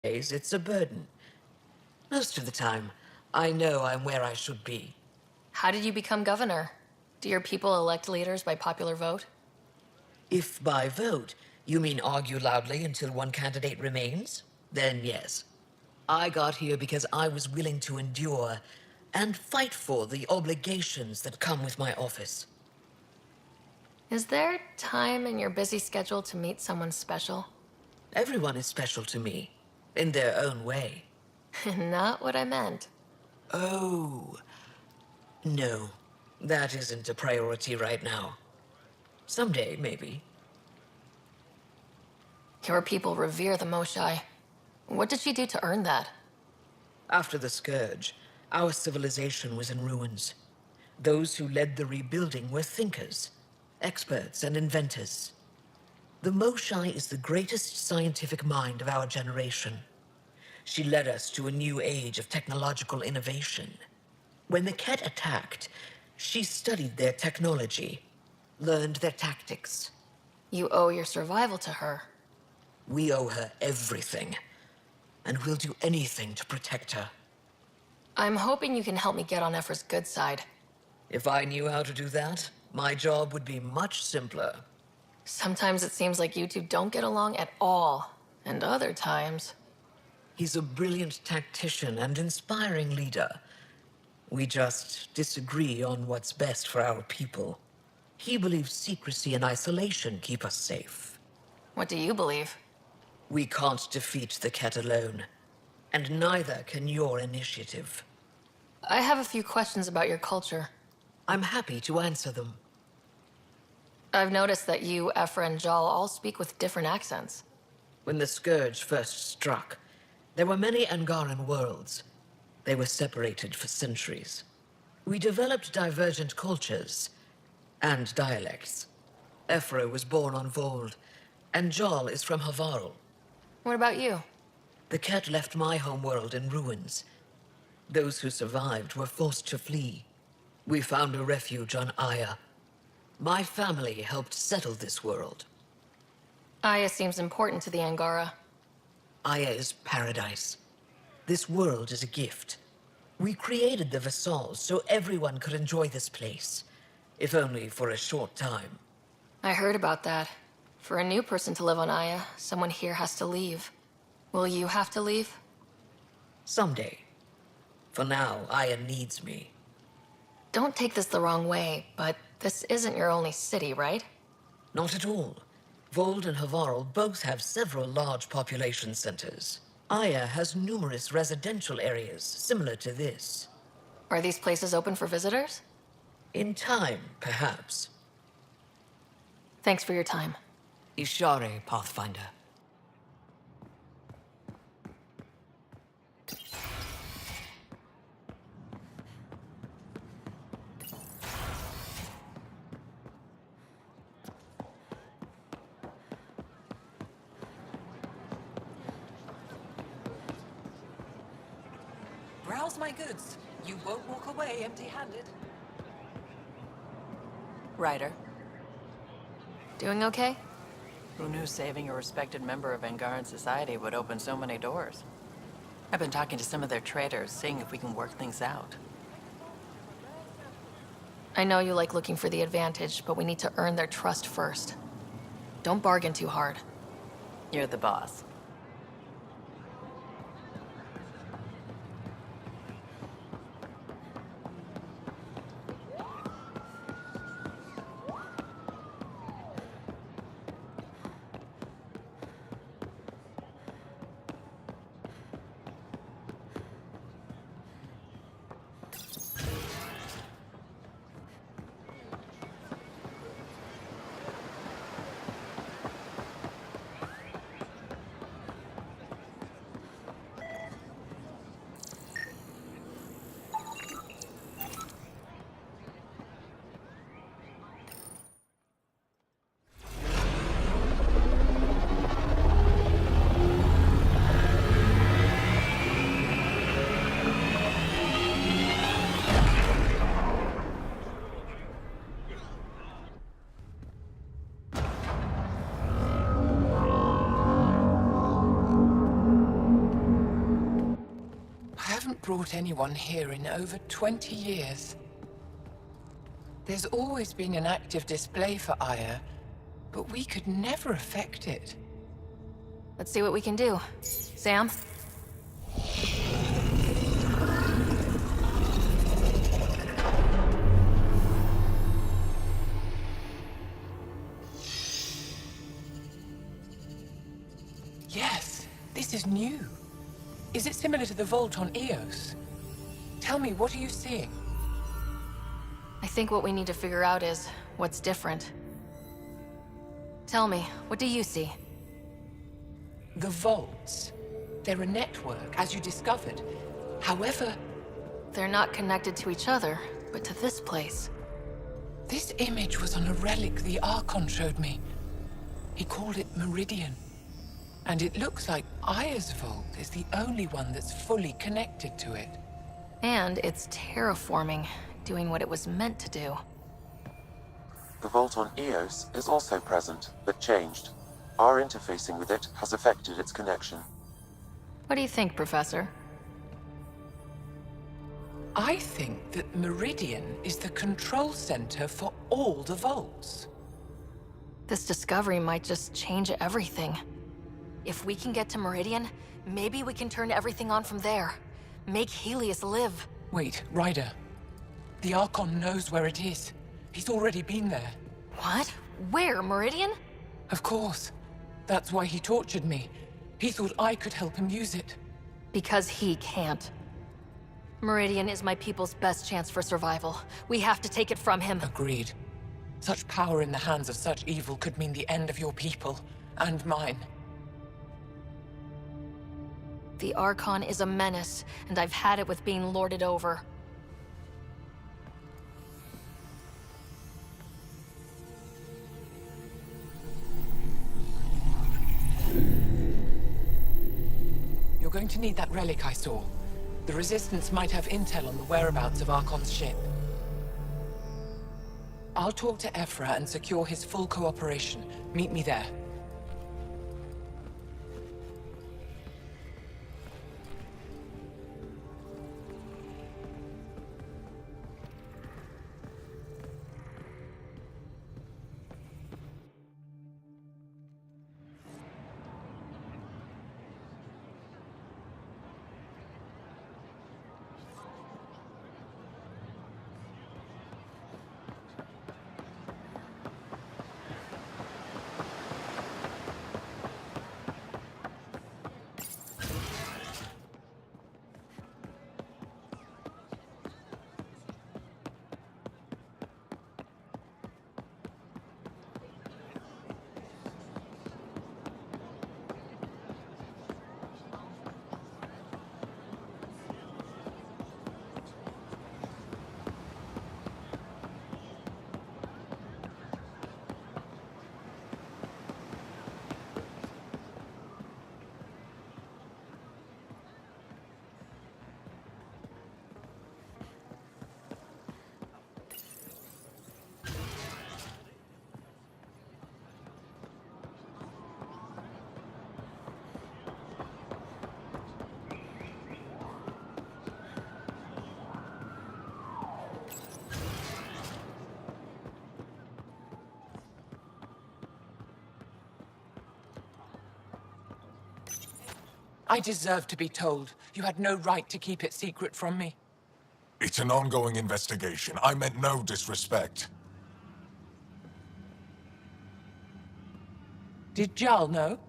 days, it's a burden. Most of the time, I know I'm where I should be. How did you become governor? Do your people elect leaders by popular vote? If by vote you mean argue loudly until one candidate remains, then yes. I got here because I was willing to endure and fight for the obligations that come with my office. Is there time in your busy schedule to meet someone special? Everyone is special to me, in their own way. Not what I meant. Oh, no. That isn't a priority right now. Someday, maybe. Your people revere the Moshai. What did she do to earn that? After the Scourge, our civilization was in ruins. Those who led the rebuilding were thinkers, experts, and inventors. The Moshai is the greatest scientific mind of our generation. She led us to a new age of technological innovation. When the Ket attacked, she studied their technology, learned their tactics. You owe your survival to her. We owe her everything, and we'll do anything to protect her. I'm hoping you can help me get on Ephra's good side. If I knew how to do that, my job would be much simpler. Sometimes it seems like you two don't get along at all, and other times... He's a brilliant tactician and inspiring leader. We just disagree on what's best for our people. He believes secrecy and isolation keep us safe. What do you believe? We can't defeat the Ket alone, and neither can your initiative. I have a few questions about your culture. I'm happy to answer them. I've noticed that you, Ephra, and Jal all speak with different accents. When the Scourge first struck, there were many Angaran worlds. They were separated for centuries. We developed divergent cultures and dialects. Ephra was born on Vold, and Jal is from Havarl. What about you? The Ket left my homeworld in ruins. Those who survived were forced to flee. We found a refuge on Aya. My family helped settle this world. Aya seems important to the Angara. Aya is paradise. This world is a gift. We created the Vassals so everyone could enjoy this place, if only for a short time. I heard about that. For a new person to live on Aya, someone here has to leave. Will you have to leave? Someday. For now, Aya needs me. Don't take this the wrong way, but this isn't your only city, right? Not at all. Vold and Havarl both have several large population centers. Aya has numerous residential areas similar to this. Are these places open for visitors? In time, perhaps. Thanks for your time. Ishare, Pathfinder. Browse my goods. You won't walk away empty-handed. Ryder. Doing okay? Who knew saving a respected member of Angaran society would open so many doors? I've been talking to some of their traders, seeing if we can work things out. I know you like looking for the advantage, but we need to earn their trust first. Don't bargain too hard. You're the boss. haven't brought anyone here in over 20 years. There's always been an active display for Aya, but we could never affect it. Let's see what we can do. Sam? Yes, this is new. Is it similar to the vault on Eos? Tell me, what are you seeing? I think what we need to figure out is what's different. Tell me, what do you see? The vaults. They're a network, as you discovered. However, They're not connected to each other, but to this place. this image was on a relic the Archon showed me. He called it Meridian. And it looks like Aya's vault is the only one that's fully connected to it. And it's terraforming, doing what it was meant to do. The vault on Eos is also present, but changed. Our interfacing with it has affected its connection. What do you think, Professor? I think that Meridian is the control center for all the vaults. This discovery might just change everything. If we can get to Meridian, maybe we can turn everything on from there. Make Helios live. Wait, Ryder. The Archon knows where it is. He's already been there. What? Where? Meridian? Of course. That's why he tortured me. He thought I could help him use it. Because he can't. Meridian is my people's best chance for survival. We have to take it from him. Agreed. Such power in the hands of such evil could mean the end of your people, and mine. The Archon is a menace, and I've had it with being lorded over. You're going to need that relic I saw. The Resistance might have intel on the whereabouts of Archon's ship. I'll talk to Ephra and secure his full cooperation. Meet me there. I deserve to be told. You had no right to keep it secret from me. It's an ongoing investigation. I meant no disrespect. Did Jarl know?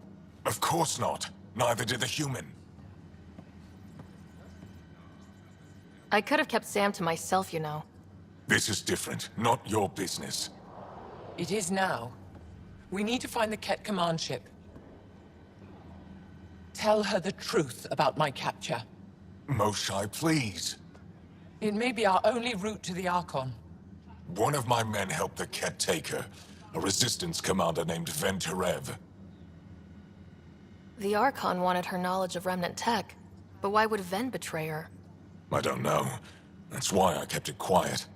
Of course not. Neither did the human. I could have kept Sam to myself, you know. This is different. Not your business. It is now. We need to find the Ket command ship. Tell her the truth about my capture. Moshai, please. It may be our only route to the Archon. One of my men helped the Ket take her. A resistance commander named Venterev. The Archon wanted her knowledge of remnant tech, but why would Ven betray her? I don't know. That's why I kept it quiet.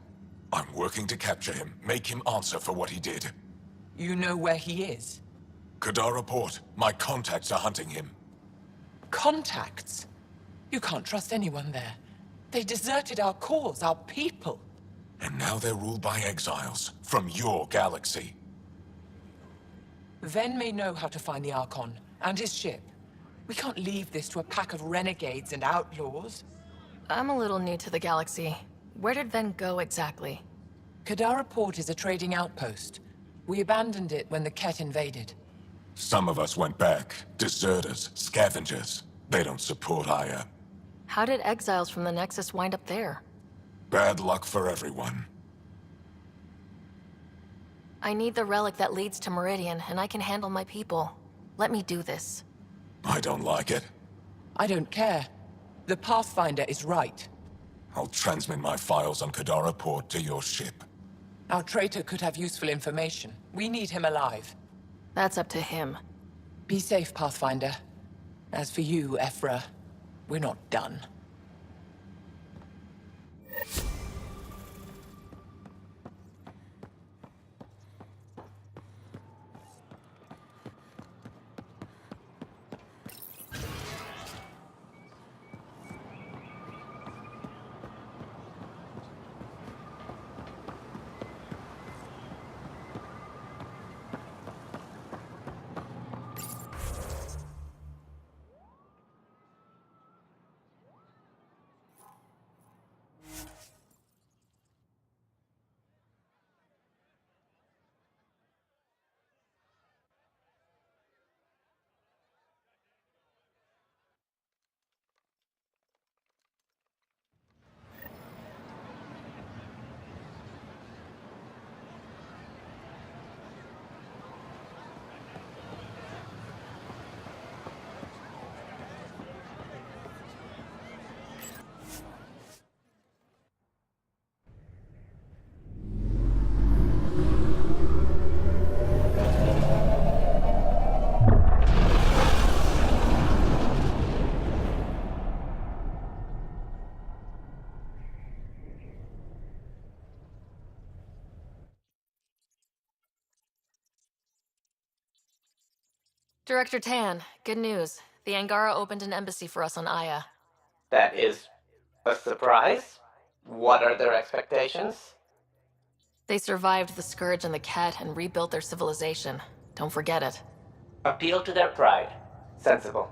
I'm working to capture him, make him answer for what he did. You know where he is? Kadar report. My contacts are hunting him. Contacts? You can't trust anyone there. They deserted our cause, our people. And now they're ruled by exiles from your galaxy. Ven may know how to find the Archon and his ship. We can't leave this to a pack of renegades and outlaws. I'm a little new to the galaxy. Where did Ven go exactly? Kadara Port is a trading outpost. We abandoned it when the Ket invaded. Some of us went back. Deserters, scavengers. They don't support Aya. How did exiles from the Nexus wind up there? Bad luck for everyone. I need the relic that leads to Meridian, and I can handle my people. Let me do this. I don't like it. I don't care. The Pathfinder is right. I'll transmit my files on Kadara Port to your ship. Our traitor could have useful information. We need him alive. That's up to him. Be safe, Pathfinder. As for you, Ephra, we're not done. Director Tan, good news. The Angara opened an embassy for us on Aya. That is a surprise? What are their expectations? They survived the Scourge and the Ket and rebuilt their civilization. Don't forget it. Appeal to their pride. Sensible.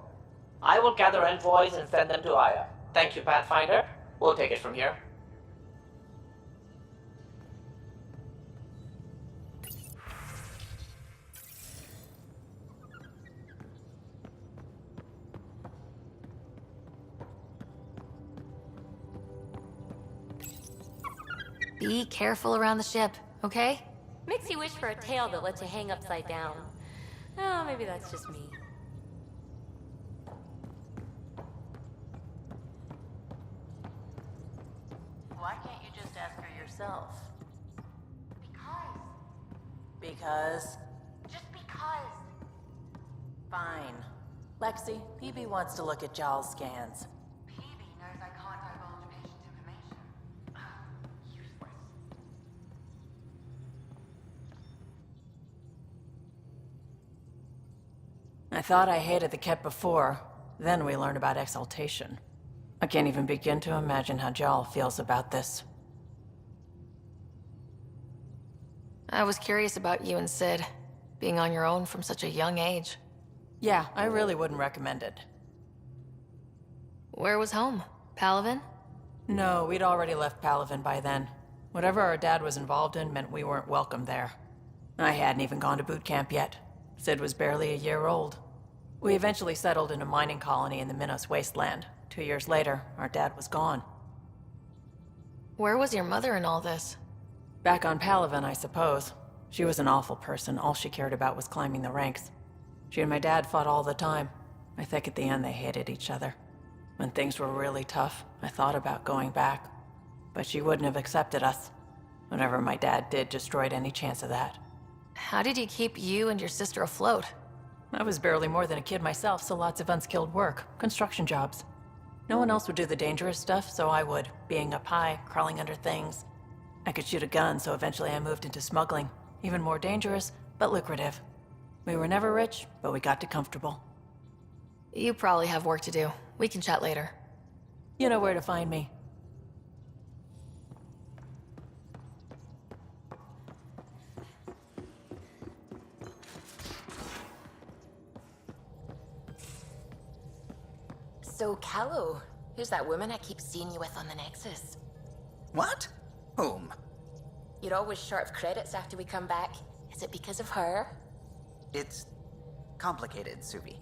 I will gather envoys and send them to Aya. Thank you, Pathfinder. We'll take it from here. Be careful around the ship, okay? Makes you wish for a tail that lets you hang upside down. Oh, maybe that's just me. Why can't you just ask her yourself? Because. Just because. Fine. Lexi, PB wants to look at Jal's scans. PB knows I can't divulge patient information. Useless. I thought I hated the Ket before. Then we learned about exaltation. I can't even begin to imagine how Jal feels about this. I was curious about you and Sid, being on your own from such a young age. Yeah, I really wouldn't recommend it. Where was home? Palaven? No, we'd already left Palaven by then. Whatever our dad was involved in meant we weren't welcome there. I hadn't even gone to boot camp yet. Sid was barely a year old. We eventually settled in a mining colony in the Minos wasteland. 2 years later, our dad was gone. Where was your mother in all this? Back on Palaven, I suppose. She was an awful person. All she cared about was climbing the ranks. She and my dad fought all the time. I think at the end they hated each other. When things were really tough, I thought about going back. But she wouldn't have accepted us. Whatever my dad did destroyed any chance of that. How did he keep you and your sister afloat? I was barely more than a kid myself, so lots of unskilled work. Construction jobs. No one else would do the dangerous stuff, so I would. Being up high, crawling under things. I could shoot a gun, so eventually I moved into smuggling. Even more dangerous, but lucrative. We were never rich, but we got too comfortable. You probably have work to do. We can chat later. You know where to find me. So, Callow, who's that woman I keep seeing you with on the Nexus? What? Whom? You're always short of credits after we come back. Is it because of her? It's complicated, Subi.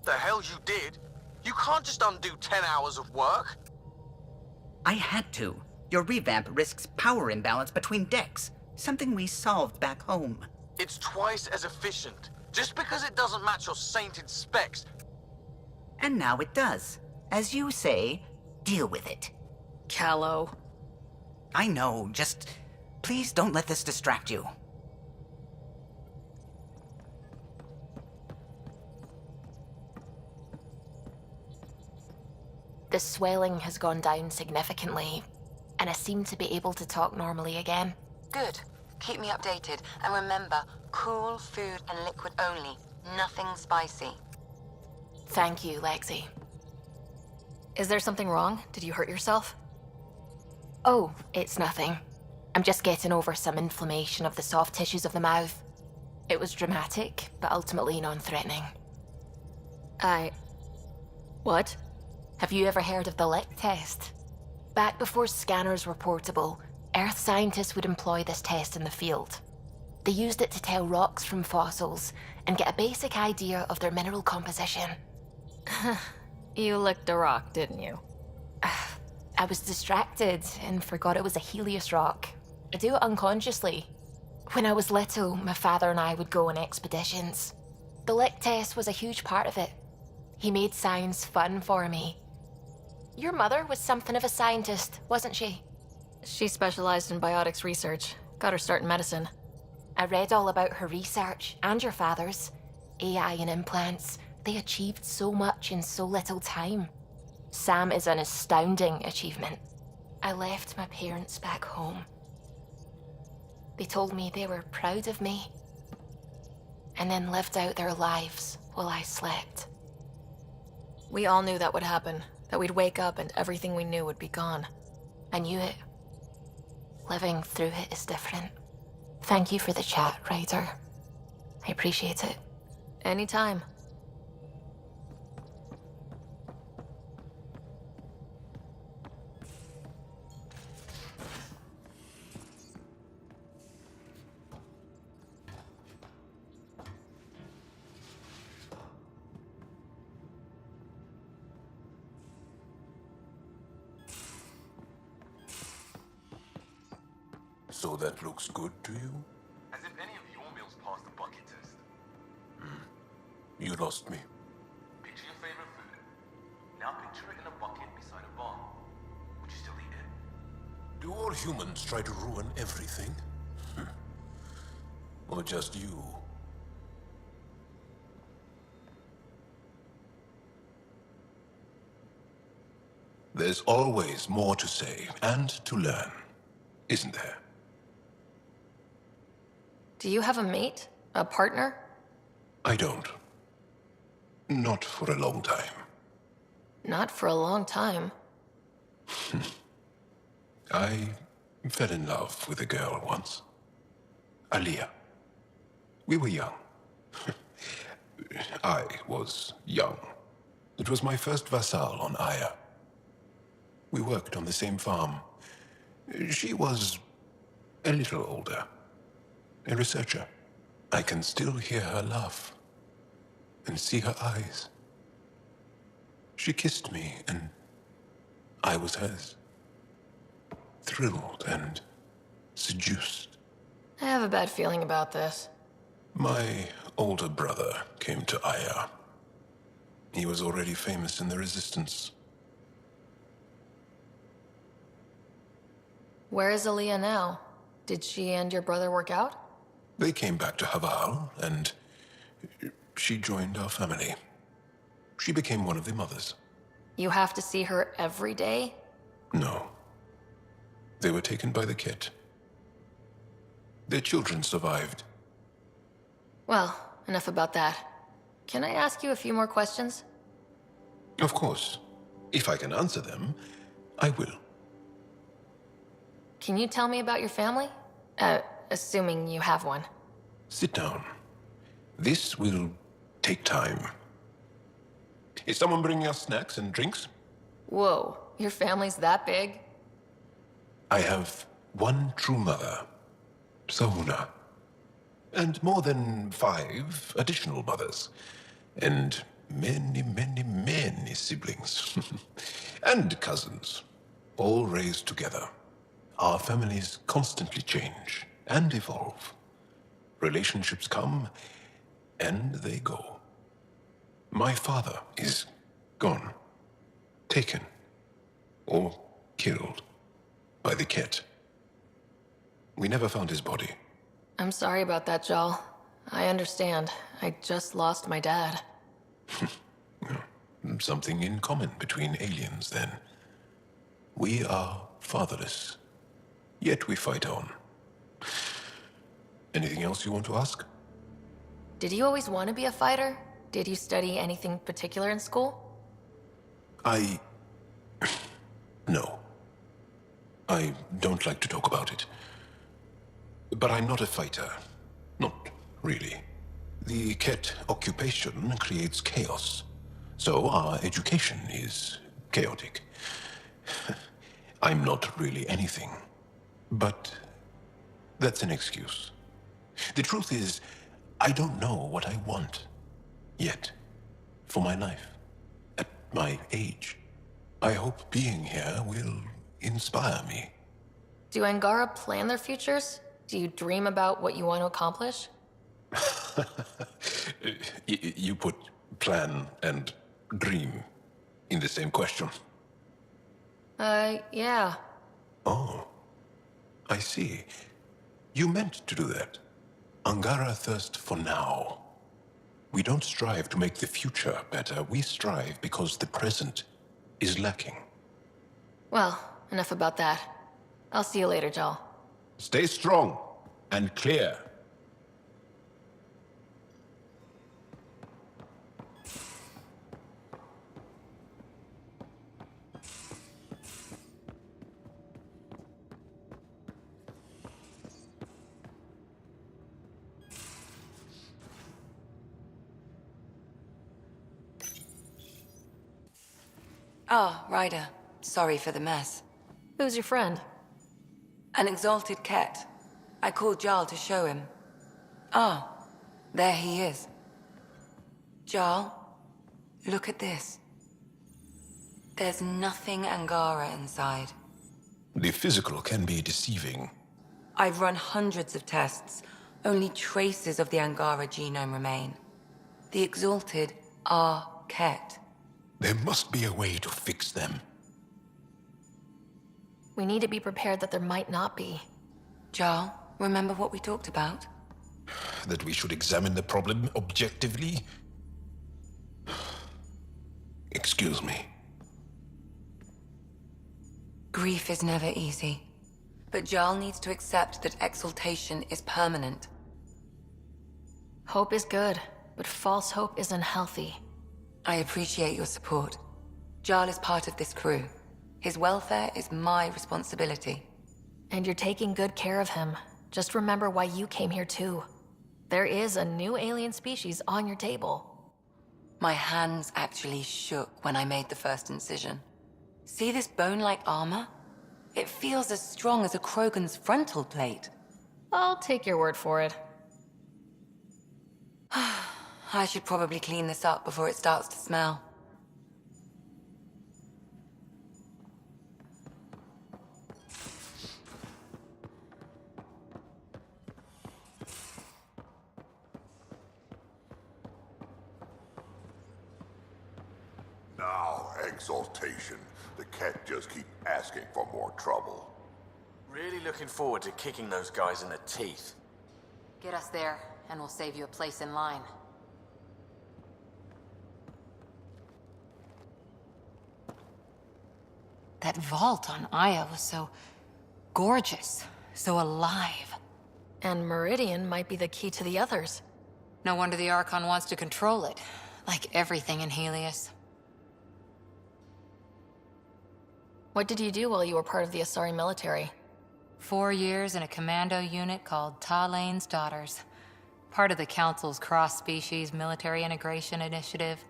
The hell you did? You can't just undo 10 hours of work. I had to. Your revamp risks power imbalance between decks, something we solved back home. It's twice as efficient. Just because it doesn't match your sainted specs. And now it does. As you say, deal with it. Callow. I know, just please don't let this distract you. The swelling has gone down significantly, and I seem to be able to talk normally again. Good. Keep me updated. And remember, cool food and liquid only. Nothing spicy. Thank you, Lexi. Is there something wrong? Did you hurt yourself? Oh, it's nothing. I'm just getting over some inflammation of the soft tissues of the mouth. It was dramatic, but ultimately non-threatening. What? Have you ever heard of the lick test? Back before scanners were portable, Earth scientists would employ this test in the field. They used it to tell rocks from fossils and get a basic idea of their mineral composition. You licked a rock, didn't you? I was distracted and forgot it was a Helios rock. I do it unconsciously. When I was little, my father and I would go on expeditions. The lick test was a huge part of it. He made science fun for me. Your mother was something of a scientist, wasn't she? She specialized in biotics research. Got her start in medicine. I read all about her research, and your father's. AI and implants. They achieved so much in so little time. Sam is an astounding achievement. I left my parents back home. They told me they were proud of me, and then lived out their lives while I slept. We all knew that would happen, that we'd wake up and everything we knew would be gone. I knew it. Living through it is different. Thank you for the chat, Ryder. I appreciate it. Anytime. So that looks good to you? As if any of your meals passed the bucket test. You lost me. Picture your favorite food. Now picture it in a bucket beside a bar. Would you still eat it? Do all humans try to ruin everything? Or just you? There's always more to say and to learn, isn't there? Do you have a mate? A partner? I don't. Not for a long time. Not for a long time. I fell in love with a girl once. Aliyah. We were young. I was young. It was my first vassal on Aya. We worked on the same farm. She was a little older. A researcher. I can still hear her laugh and see her eyes. She kissed me and I was hers. Thrilled and seduced. I have a bad feeling about this. My older brother came to Aya. He was already famous in the Resistance. Where is Aaliyah now? Did she and your brother work out? They came back to Haval, and she joined our family. She became one of the mothers. You have to see her every day? No. They were taken by the Kett. Their children survived. Well, enough about that. Can I ask you a few more questions? Of course. If I can answer them, I will. Can you tell me about your family? Assuming you have one. Sit down. This will take time. Is someone bringing us snacks and drinks? Whoa, your family's that big? I have one true mother, Sahuna, and more than 5 additional mothers, and many, many, many siblings, and cousins, all raised together. Our families constantly change and evolve. Relationships come and they go. My father is gone, taken, or killed by the Ket. We never found his body. I'm sorry about that, Jal. I understand. I just lost my dad. Something in common between aliens, then. We are fatherless, yet we fight on. Anything else you want to ask? Did you always want to be a fighter? Did you study anything particular in school? No. I don't like to talk about it. But I'm not a fighter. Not really. The Ket occupation creates chaos. So our education is chaotic. I'm not really anything. But that's an excuse. The truth is, I don't know what I want. Yet. For my life. At my age. I hope being here will inspire me. Do Angara plan their futures? Do you dream about what you want to accomplish? You put plan and dream in the same question. Yeah. Oh, I see. You meant to do that. Angara thirst for now. We don't strive to make the future better. We strive because the present is lacking. Well, enough about that. I'll see you later, Jal. Stay strong and clear. Ah, Ryder. Sorry for the mess. Who's your friend? An exalted Ket. I called Jarl to show him. Ah, there he is. Jarl, look at this. There's nothing Angara inside. The physical can be deceiving. I've run hundreds of tests. Only traces of the Angara genome remain. The exalted are Ket. There must be a way to fix them. We need to be prepared that there might not be. Jarl, remember what we talked about? That we should examine the problem objectively? Excuse me. Grief is never easy. But Jarl needs to accept that exaltation is permanent. Hope is good, but false hope is unhealthy. I appreciate your support. Jarl is part of this crew. His welfare is my responsibility. And you're taking good care of him. Just remember why you came here too. There is a new alien species on your table. My hands actually shook when I made the first incision. See this bone-like armor? It feels as strong as a Krogan's frontal plate. I'll take your word for it. I should probably clean this up before it starts to smell. Now, exaltation. The Ket just keep asking for more trouble. Really looking forward to kicking those guys in the teeth. Get us there, and we'll save you a place in line. That vault on Aya was so gorgeous, so alive. And Meridian might be the key to the others. No wonder the Archon wants to control it, like everything in Helios. What did you do while you were part of the Asari military? 4 years in a commando unit called Talane's Daughters. Part of the Council's cross-species military integration initiative.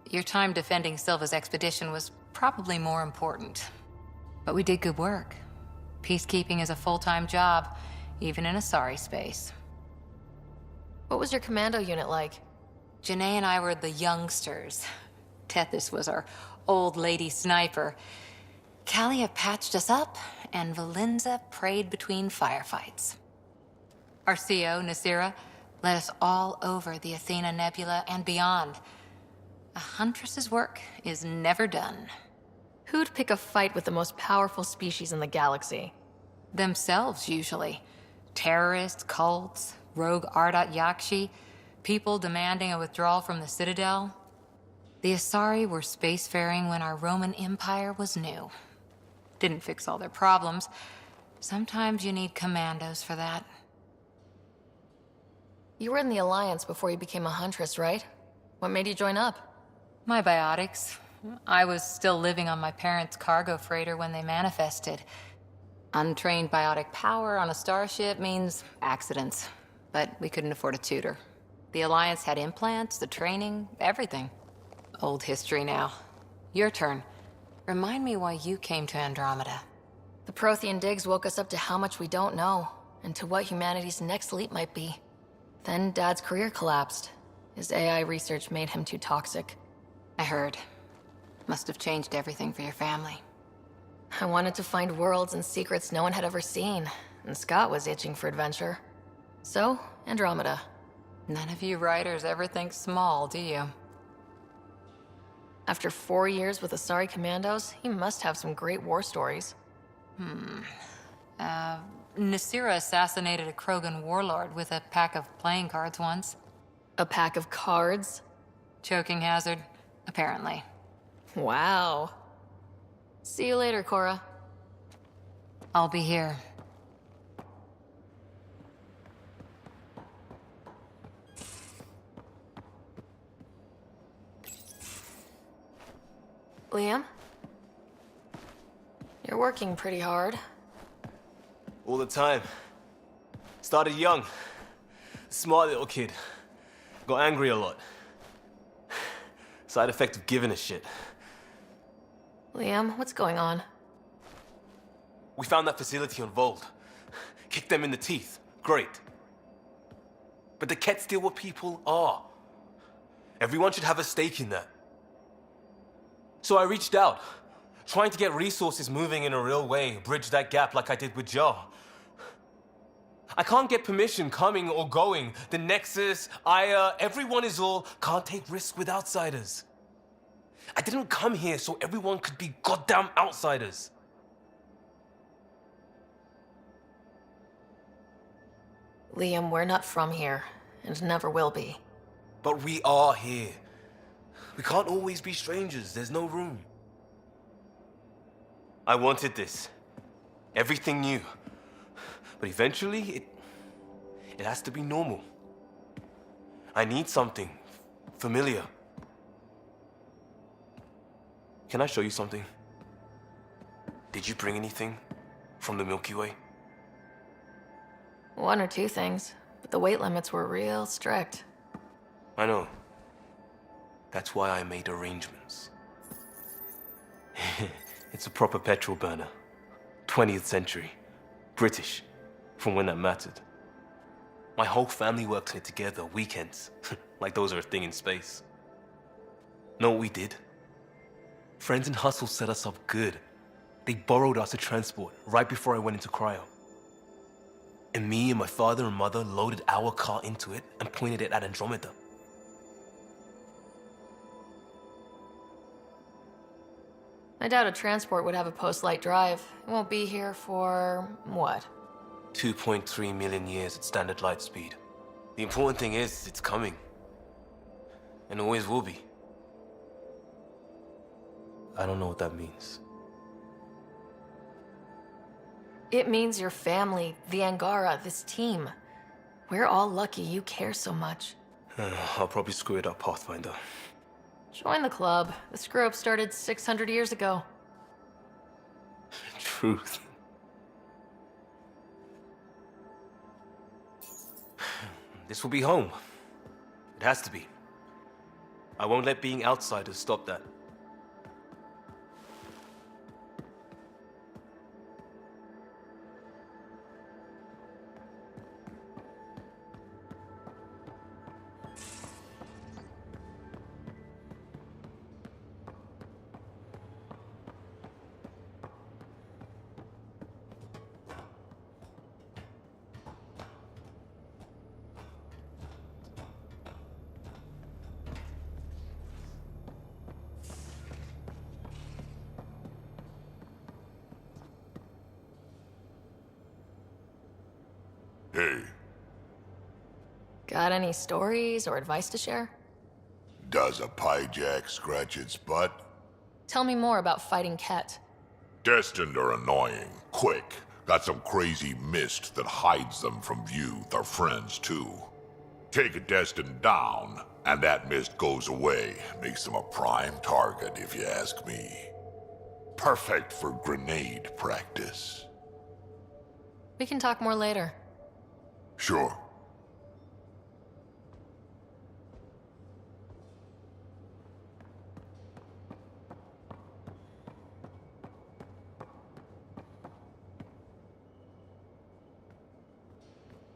Your time defending Silva's expedition was probably more important. But we did good work. Peacekeeping is a full-time job, even in a sorry space. What was your commando unit like? Janae and I were the youngsters. Tethys was our old lady sniper. Kalia patched us up, and Valenza prayed between firefights. Our CO, Nasira, led us all over the Athena Nebula and beyond. A huntress's work is never done. Who'd pick a fight with the most powerful species in the galaxy? Themselves, usually. Terrorists, cults, rogue Ardat Yakshi, people demanding a withdrawal from the Citadel. The Asari were spacefaring when our Roman Empire was new. Didn't fix all their problems. Sometimes you need commandos for that. You were in the Alliance before you became a huntress, right? What made you join up? My biotics. I was still living on my parents' cargo freighter when they manifested. Untrained biotic power on a starship means accidents. But we couldn't afford a tutor. The Alliance had implants, the training, everything. Old history now. Your turn. Remind me why you came to Andromeda. The Prothean digs woke us up to how much we don't know, and to what humanity's next leap might be. Then Dad's career collapsed. His AI research made him too toxic. I heard. Must have changed everything for your family. I wanted to find worlds and secrets no one had ever seen, and Scott was itching for adventure. So, Andromeda. None of you writers ever think small, do you? After 4 years with Asari Commandos, he must have some great war stories. Nasira assassinated a Krogan warlord with a pack of playing cards once. A pack of cards? Choking hazard, apparently. Wow. See you later, Cora. I'll be here. Liam? You're working pretty hard. All the time. Started young. Smart little kid. Got angry a lot. Side effect of giving a shit. Liam, what's going on? We found that facility on Vold. Kicked them in the teeth. Great. But the Ket's still what people are. Everyone should have a stake in that. So I reached out, trying to get resources moving in a real way, bridge that gap like I did with Jar. I can't get permission coming or going. The Nexus, Aya, everyone is all, can't take risks with outsiders. I didn't come here so everyone could be goddamn outsiders. Liam, we're not from here, and never will be. But we are here. We can't always be strangers, there's no room. I wanted this. Everything new. But eventually, it has to be normal. I need something familiar. Can I show you something? Did you bring anything from the Milky Way? 1 or 2 things, but the weight limits were real strict. I know. That's why I made arrangements. It's a proper petrol burner. 20th century. British. From when that mattered. My whole family worked on it together, weekends. Like those are a thing in space. Know what we did? Friends in Hustle set us up good. They borrowed us to transport right before I went into cryo. And me and my father and mother loaded our car into it and pointed it at Andromeda. I doubt a transport would have a post-light drive. It won't be here for... what? 2.3 million years at standard light speed. The important thing is, it's coming. And always will be. I don't know what that means. It means your family, the Angara, this team. We're all lucky you care so much. I'll probably screw it up, Pathfinder. Join the club. The screw-up started 600 years ago. Truth. This will be home. It has to be. I won't let being outsiders stop that. Hey, Got any stories or advice to share? does a piejack scratch its butt? Tell me more about fighting Ket. Destined are annoying, quick. Got some crazy mist that hides them from view, their friends too. Take a Destined down, and that mist goes away. Makes them a prime target, if you ask me. Perfect for grenade practice. We can talk more later. Sure.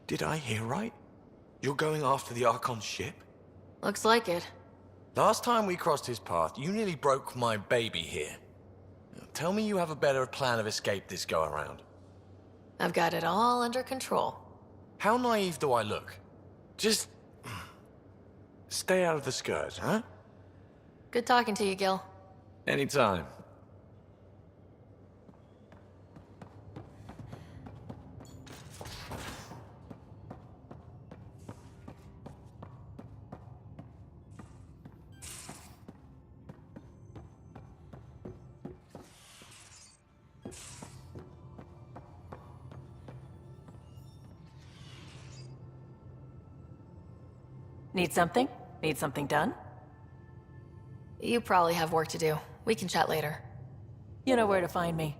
Did I hear right? You're going after the Archon's ship? Looks like it. Last time we crossed his path, you nearly broke my baby here. Tell me you have a better plan of escape this go-around. I've got it all under control. How naive do I look? Just... stay out of the Scourge, huh? Good talking to you, Gil. Anytime. Need something? Need something done? You probably have work to do. We can chat later. You know where to find me.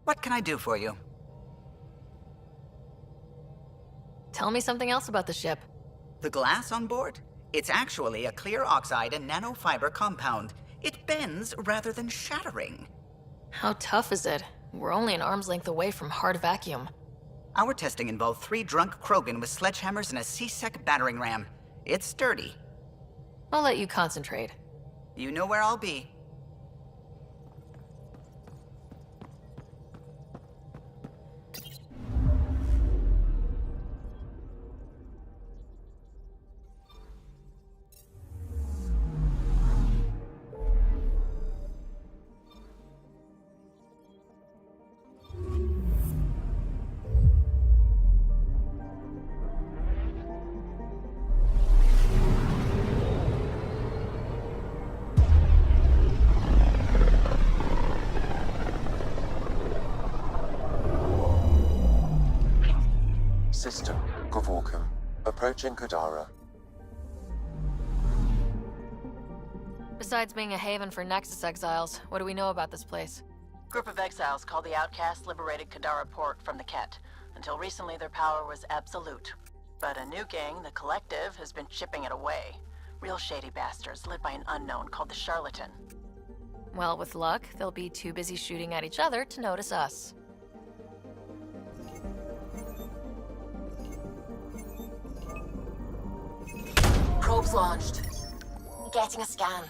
What can I do for you? Tell me something else about the ship. The glass on board? It's actually a clear oxide and nanofiber compound. It bends rather than shattering. How tough is it? We're only an arm's length away from hard vacuum. Our testing involved 3 drunk Krogan with sledgehammers and a C-Sec battering ram. It's sturdy. I'll let you concentrate. You know where I'll be. System, Gavorkum. Approaching Kadara. Besides being a haven for Nexus exiles, what do we know about this place? Group of exiles called the Outcasts liberated Kadara port from the Ket. Until recently, their power was absolute. But a new gang, the Collective, has been chipping it away. Real shady bastards led by an unknown called the Charlatan. Well, with luck, they'll be too busy shooting at each other to notice us. Probes launched. Getting a scan.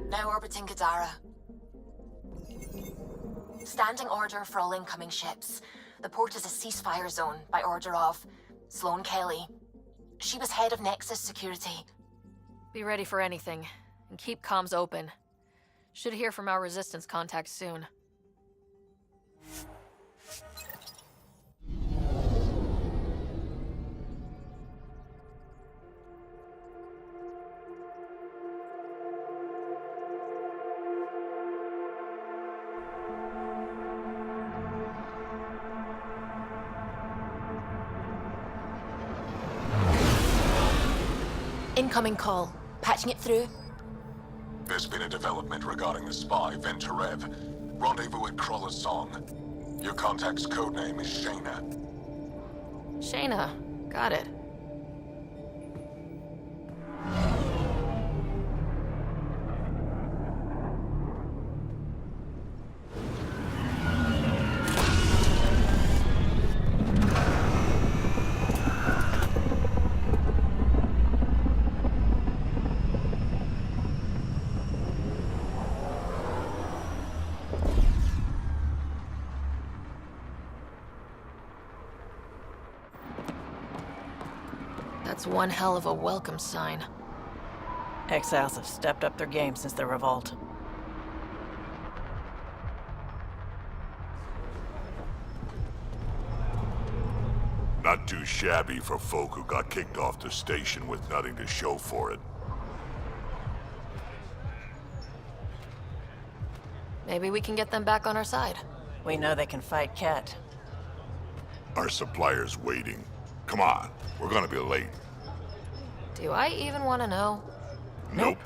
Now orbiting Kadara. Standing order for all incoming ships. The port is a ceasefire zone by order of Sloane Kelly. She was head of Nexus Security. Be ready for anything, and keep comms open. Should hear from our resistance contacts soon. Incoming call. Patching it through. There's been a development regarding the spy, Venturev. Rendezvous at Crawler's Song. Your contact's codename is Shayna. Shayna. Got it. That's one hell of a welcome sign. Exiles have stepped up their game since the revolt. Not too shabby for folk who got kicked off the station with nothing to show for it. Maybe we can get them back on our side. We know they can fight Ket. Our supplier's waiting. Come on, we're gonna be late. Do I even want to know? Nope.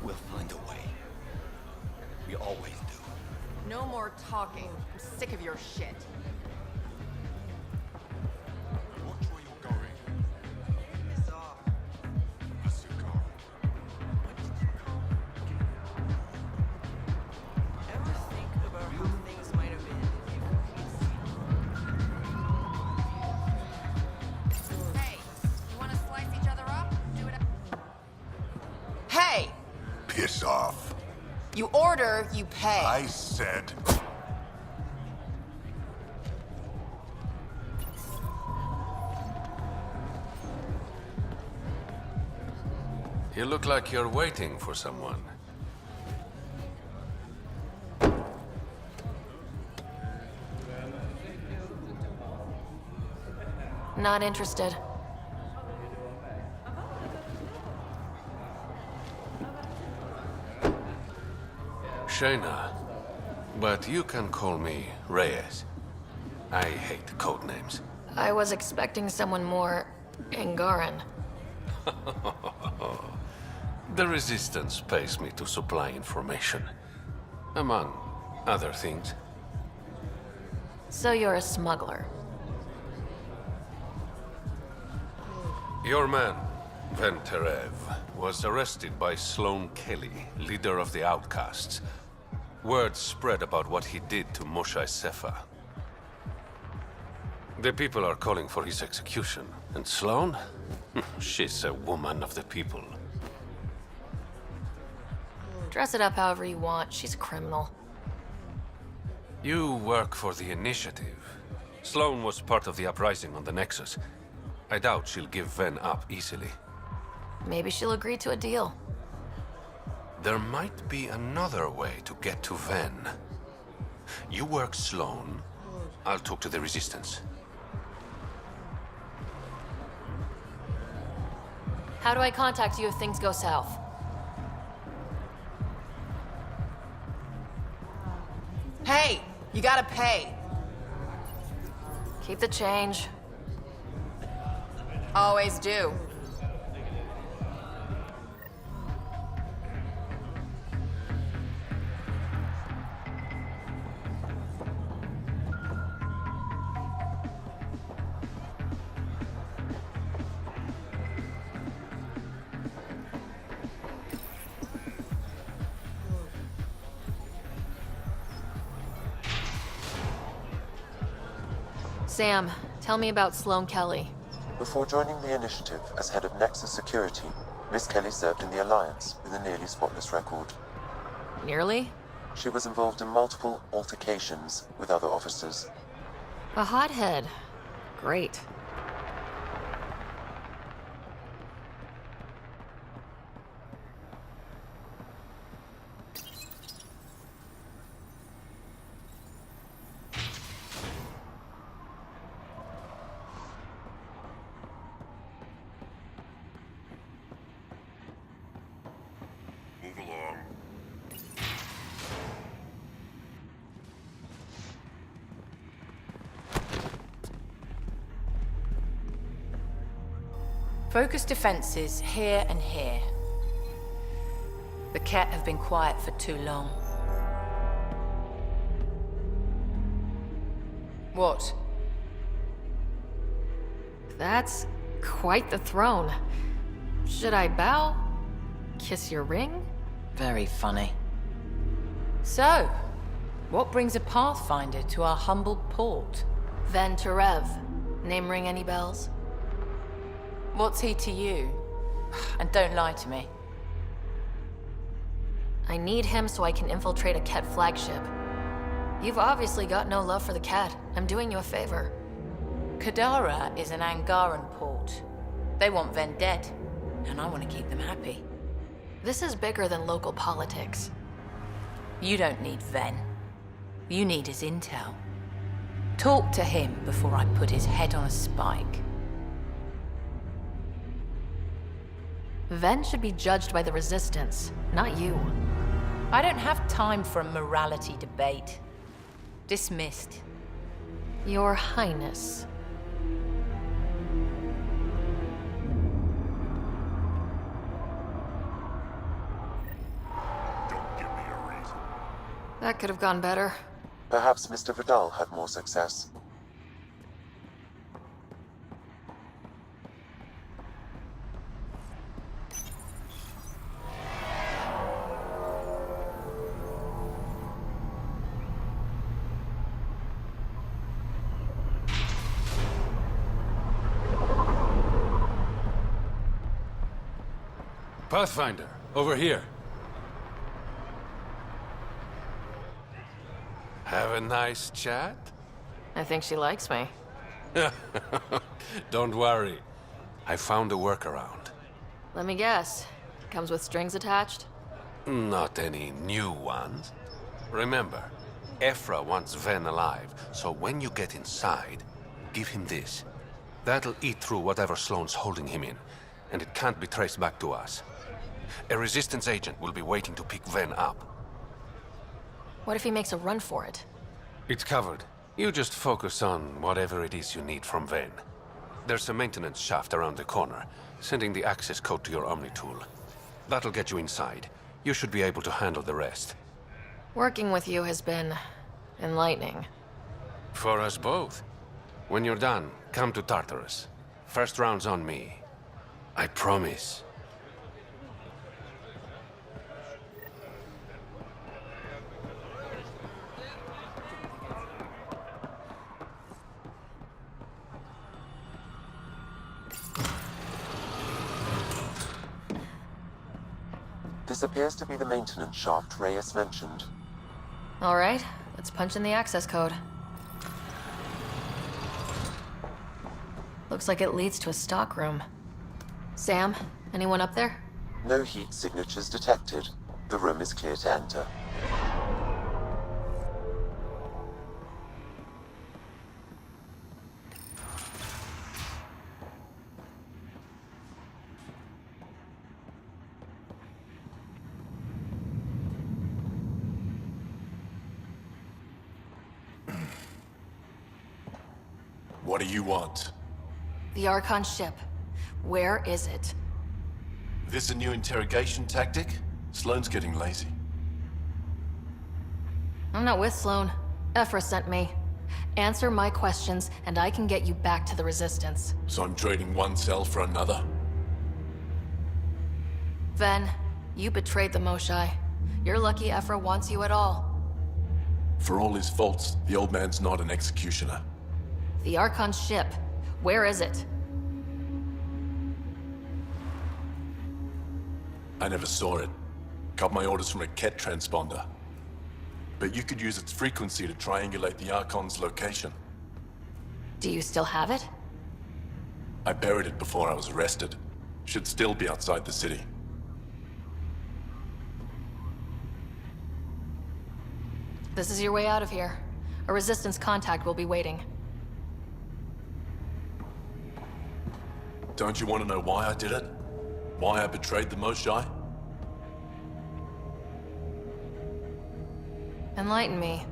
We'll find a way. We always do. No more talking. I'm sick of your shit. Watch where you're going. Piss off. Asuka. Ever think about how things might have been if Hey, you want to slice each other up? Do it. Hey! Piss off. You order, you pay. I said... You look like you're waiting for someone. Not interested. Shayna, but you can call me Reyes. I hate code names. I was expecting someone more Angaran. The Resistance pays me to supply information, among other things. So you're a smuggler. Your man, Venturev, was arrested by Sloane Kelly, leader of the Outcasts. Word spread about what he did to Moshae Sefa. The people are calling for his execution. And Sloane? She's a woman of the people. Dress it up however you want. She's a criminal. You work for the Initiative. Sloane was part of the uprising on the Nexus. I doubt she'll give Ven up easily. Maybe she'll agree to a deal. There might be another way to get to Ven. You work Sloane. I'll talk to the Resistance. How do I contact you if things go south? Hey, you gotta pay. Keep the change. Always do. Sam, tell me about Sloane Kelly. Before joining the initiative as head of Nexus Security, Miss Kelly served in the Alliance with a nearly spotless record. Nearly? She was involved in multiple altercations with other officers. A hothead. Great. Move along. Focus defenses here and here. The Ket have been quiet for too long. What? That's quite the throne. Should I bow? Kiss your ring? Very funny. So, what brings a Pathfinder to our humble port? Ven Terev. Name ring any bells? What's he to you? And don't lie to me. I need him so I can infiltrate a Ket flagship. You've obviously got no love for the Ket. I'm doing you a favor. Kadara is an Angaran port. They want Ven dead, and I want to keep them happy. This is bigger than local politics. You don't need Ven. You need his intel. Talk to him before I put his head on a spike. Ven should be judged by the Resistance, not you. I don't have time for a morality debate. Dismissed. Your Highness. Don't give me a reason. That could have gone better. Perhaps Mr. Vidal had more success. Pathfinder, over here. Have a nice chat? I think she likes me. Don't worry. I found a workaround. Let me guess. Comes with strings attached? Not any new ones. Remember, Ephra wants Ven alive, so when you get inside, give him this. That'll eat through whatever Sloane's holding him in, and it can't be traced back to us. A Resistance agent will be waiting to pick Ven up. What if he makes a run for it? It's covered. You just focus on whatever it is you need from Ven. There's a maintenance shaft around the corner, sending the access code to your Omni-tool. That'll get you inside. You should be able to handle the rest. Working with you has been enlightening. For us both. When you're done, come to Tartarus. First round's on me. I promise. This appears to be the maintenance shaft Reyes mentioned. All right, let's punch in the access code. Looks like it leads to a stockroom. Sam, anyone up there? No heat signatures detected. The room is clear to enter. What do you want? The Archon ship. Where is it? This a new interrogation tactic? Sloane's getting lazy. I'm not with Sloane. Ephra sent me. Answer my questions, and I can get you back to the Resistance. So I'm trading one cell for another? Ven, you betrayed the Moshai. You're lucky Ephra wants you at all. For all his faults, the old man's not an executioner. The Archon's ship. Where is it? I never saw it. Got my orders from a Ket transponder. But you could use its frequency to triangulate the Archon's location. Do you still have it? I buried it before I was arrested. Should still be outside the city. This is your way out of here. A Resistance contact will be waiting. Don't you want to know why I did it? Why I betrayed the Moshae? Enlighten me.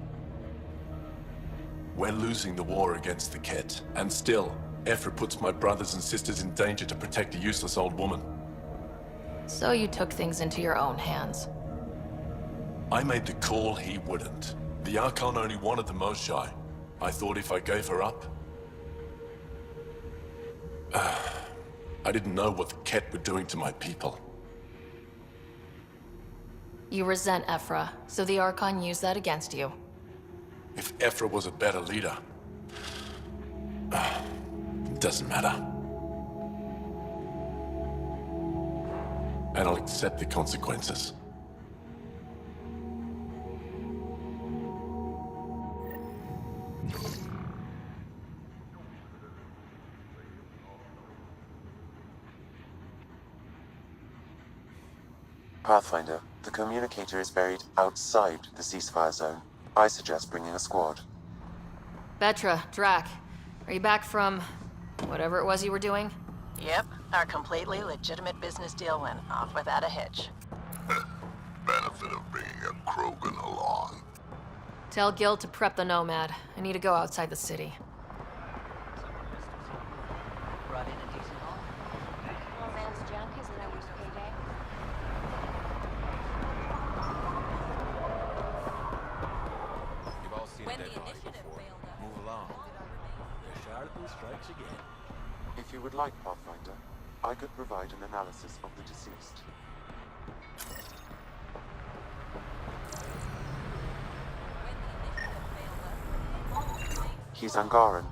We're losing the war against the Ket, and still, Ephra puts my brothers and sisters in danger to protect a useless old woman. So you took things into your own hands. I made the call he wouldn't. The Archon only wanted the Moshae. I thought if I gave her up... I didn't know what the Ket were doing to my people. You resent Ephra, so the Archon used that against you. If Ephra was a better leader... it doesn't matter. And I'll accept the consequences. Pathfinder, the communicator is buried outside the ceasefire zone. I suggest bringing a squad. Vetra, Drac, are you back from whatever it was you were doing? Yep, our completely legitimate business deal went off without a hitch. Benefit of bringing a Krogan along. Tell Gil to prep the Nomad. I need to go outside the city. Brought in a decent haul. Poor man's junk, isn't that week's payday? You've all seen a dead body before. Move along. The charlatan strikes again. If you would like, Pathfinder, I could provide an analysis of the deceased. He's Angaran.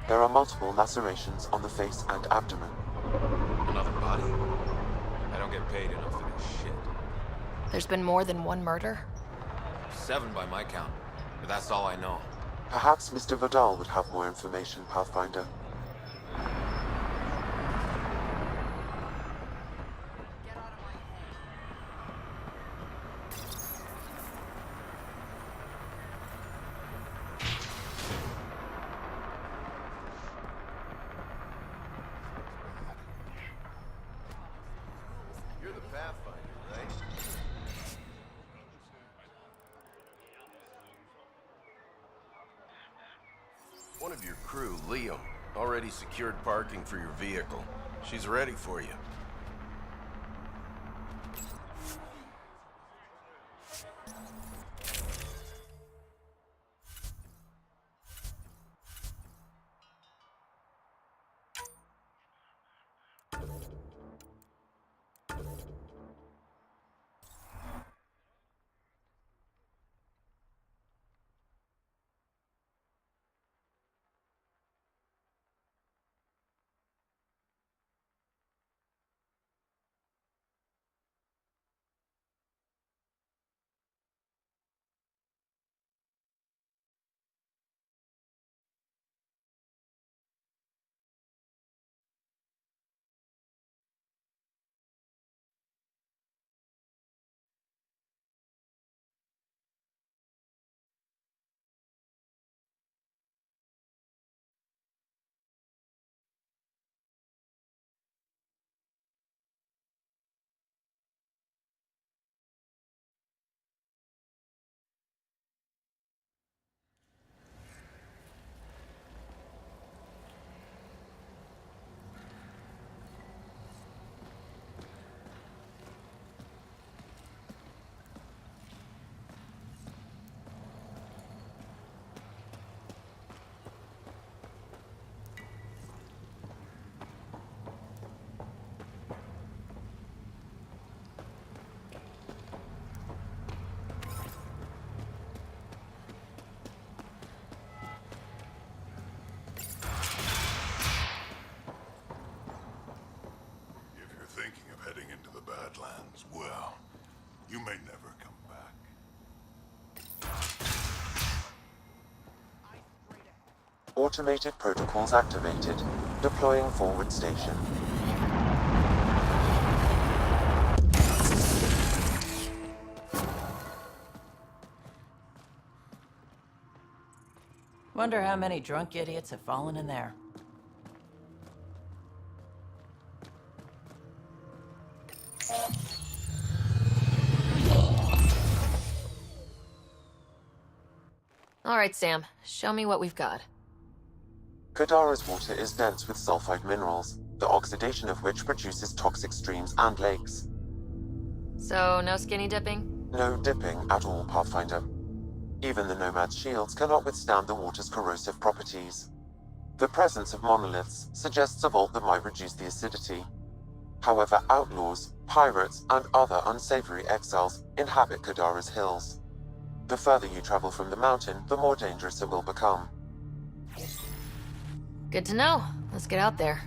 There are multiple lacerations on the face and abdomen. Another body? I don't get paid enough for this shit. There's been more than one murder? 7 by my count, but that's all I know. Perhaps Mr. Vidal would have more information, Pathfinder. You're the Pathfinder, right? One of your crew, Leo, already secured parking for your vehicle. She's ready for you. Badlands. Well, you may never come back. Automated protocols activated. Deploying forward station. Wonder how many drunk idiots have fallen in there. All right, Sam. Show me what we've got. Kadara's water is dense with sulfide minerals, the oxidation of which produces toxic streams and lakes. So, no skinny dipping? No dipping at all, Pathfinder. Even the Nomad's shields cannot withstand the water's corrosive properties. The presence of monoliths suggests a vault that might reduce the acidity. However, outlaws, pirates, and other unsavory exiles inhabit Kadara's hills. The further you travel from the mountain, the more dangerous it will become. Good to know. Let's get out there.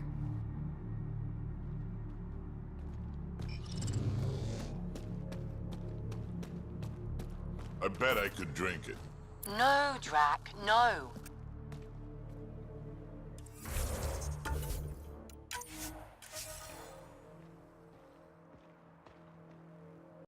I bet I could drink it. No, Drac, no.